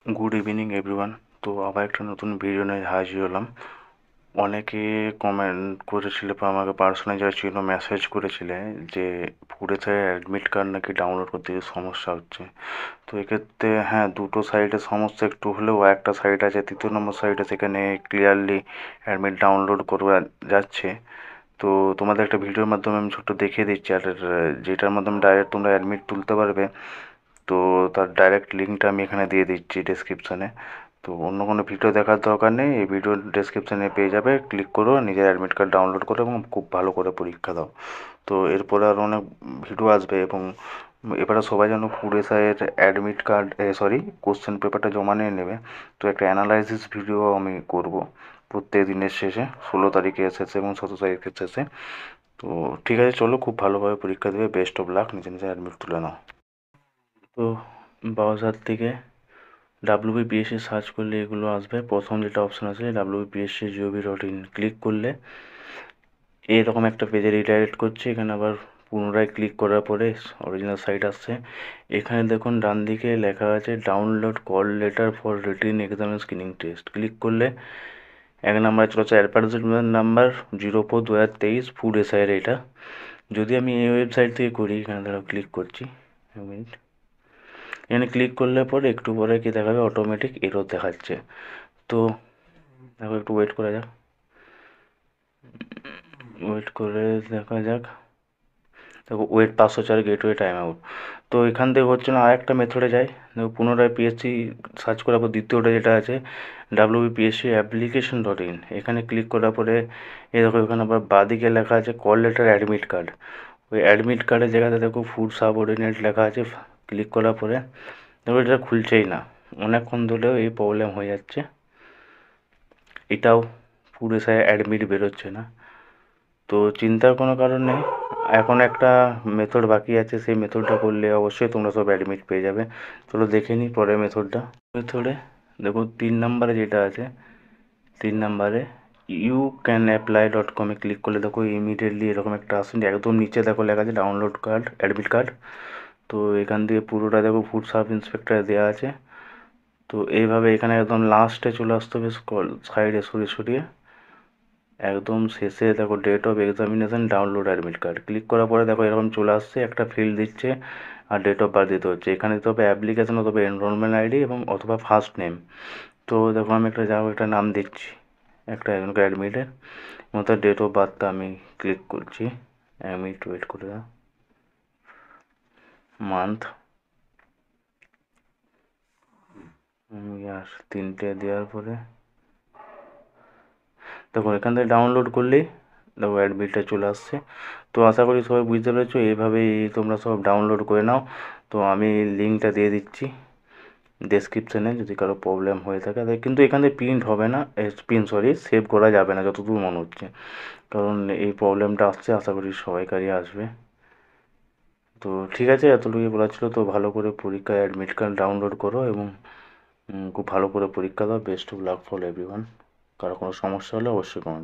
Good evening everyone. তো আবার একটা নতুন ভিডিও নিয়ে হাজির হলাম। অনেকে কমেন্ট করেছিলে বা আমাকে পার্সোনালি যারা ছিল মেসেজ করেছিলে যে পুড়েছে অ্যাডমিট কার্ড নাকি ডাউনলোড করতে সমস্যা হচ্ছে। তো এক্ষেত্রে হ্যাঁ, দুটো সাইডে সমস্যা একটু হলেও একটা সাইড আছে, তৃতীয় নম্বর সাইডে সেখানে ক্লিয়ারলি অ্যাডমিট ডাউনলোড করবে যাচ্ছে। তো তোমাদের একটা ভিডিওর মাধ্যমে আমি ছোট্ট দেখিয়ে দিচ্ছি, আর যেটার মাধ্যমে ডাইরেক্ট তোমরা অ্যাডমিট তুলতে পারবে। তো তার ডাইরেক্ট লিঙ্কটা আমি এখানে দিয়ে দিচ্ছি ডেসক্রিপশানে। তো অন্য কোনো ভিডিও দেখার দরকার নেই, এই ভিডিও ডেসক্রিপশানে পেয়ে যাবে, ক্লিক করো, নিজের অ্যাডমিট কার্ড ডাউনলোড করো এবং খুব ভালো করে পরীক্ষা দাও। তো এরপরে আরও অনেক ভিডিও আসবে এবং এবারে সবাই যেন পুরেসায়ের অ্যাডমিট কার্ড কোশ্চেন পেপারটা জমা নিয়ে নেবে। তো একটা অ্যানালাইসিস ভিডিও আমি করব প্রত্যেক দিনের শেষে, 16 তারিখের শেষে এবং 17 তারিখের শেষে। তো ঠিক আছে, চলো, খুব ভালোভাবে পরীক্ষা দেবে, বেস্ট অফ লাক, নিজে নিজে অ্যাডমিট তুলে নাও। তো ব্রাউজার থেকে ডাব্লিউবিপিএসসি সার্চ করলে এগুলো আসবে। প্রথম যেটা অপশান আছে wpsc.gov.in ক্লিক করলে এরকম একটা পেজে রিডাইরেক্ট করছে। এখানে আবার পুনরায় ক্লিক করার পরে অরিজিনাল সাইট আসছে। এখানে দেখুন ডান দিকে লেখা আছে download call letter for written exam screening test. Click করলে এক নাম্বার চলেছে অ্যাডভার্টাইজমেন্ট নাম্বার 04/2023 ফুড এসআইয়ের এটা। যদি আমি এই ওয়েবসাইট থেকে করি, এখানে ধরো ক্লিক করছি, এক মিনিট। এখানে ক্লিক করলে পরে একটু পরে কি দেখাবে, অটোমেটিক এরর দেখাচ্ছে। তো দেখো, একটু ওয়েট করা যাক, ওয়েট করে দেখা যাক। দেখো, ওয়েট 504 গেটওয়ে টাইম আউট। তো এখান থেকে হচ্ছে না, আর একটা মেথডে যাই। দেখো, পুনরায় পিএসসি সার্চ করার পর দ্বিতীয়টা যেটা আছে wpsc application.in, এখানে ক্লিক করার পরে এই দেখো, এখানে আবার বাঁদিকে লেখা আছে কল লেটার অ্যাডমিট কার্ড। ওই অ্যাডমিট কার্ডের জায়গাতে দেখো ফুড সাবঅর্ডিনেট লেখা আছে। ক্লিক করার পরে দেখো এটা খুলছেই না, অনেকক্ষণ ধরেও এই প্রবলেম হয়ে যাচ্ছে। এটাও পুরো অ্যাডমিট বেরোচ্ছে না। তো চিন্তার কোনো কারণ নেই, এখন একটা মেথড বাকি আছে, সেই মেথডটা করলে অবশ্যই তোমরা সব অ্যাডমিট পেয়ে যাবে। চলো দেখে নিই পরের মেথডে দেখো 3 নম্বরে যেটা আছে, 3 নম্বরে you-can-apply.com-এ ক্লিক করলে দেখো ইমিডিয়েটলি এরকম একটা আসছে। একদম নিচে দেখো লেখা আছে ডাউনলোড কার্ড অ্যাডমিট কার্ড। তো এখান থেকে পুরোটা দেখো ফুড সাব ইন্সপেক্টর দেওয়া আছে। তো এইভাবে এখানে একদম লাস্টে চলে আসতে হবে, সাইডে সরিয়ে সরিয়ে একদম শেষে দেখো date of examination download admit card. Click করার পরে দেখো এরকম চলে আসছে, একটা ফিল্ড দিচ্ছে আর ডেট অফ বার্থ দিতে হচ্ছে। এখানে দিতে হবে অ্যাপ্লিকেশন অথবা এনরোলমেন্ট আইডি এবং অথবা ফার্স্ট নেম। তো দেখো আমি একটা নাম দিচ্ছি, একটা এখনকার অ্যাডমিটের মতো ডেট অফ বার্থটা আমি ক্লিক করছি। আমি একটু ওয়েট করে দাও, মান্থ আর 3টে দেওয়ার পরে দেখো এখান থেকে ডাউনলোড করলেই দেখো অ্যাডমিটটা চলে আসছে। তো আশা করি সবাই বুঝতে পেরেছো, এইভাবেই তোমরা সব ডাউনলোড করে নাও। তো আমি লিঙ্কটা দিয়ে দিচ্ছি ডেসক্রিপশানে, যদি কারো প্রবলেম হয়ে থাকে। কিন্তু এখানে প্রিন্ট হবে না, সেভ করা যাবে না যতদূর মনে হচ্ছে, কারণ এই প্রবলেমটা আসছে, আশা করি সবাইকারই আসবে। তো ঠিক আছে, এতটুকুই বলার ছিল। তো ভালো করে পরীক্ষায় অ্যাডমিট কার্ড ডাউনলোড করো এবং খুব ভালো করে পরীক্ষা দাও। Best of luck for everyone. কারো কোনো সমস্যা হলে অবশ্যই কমেন্ট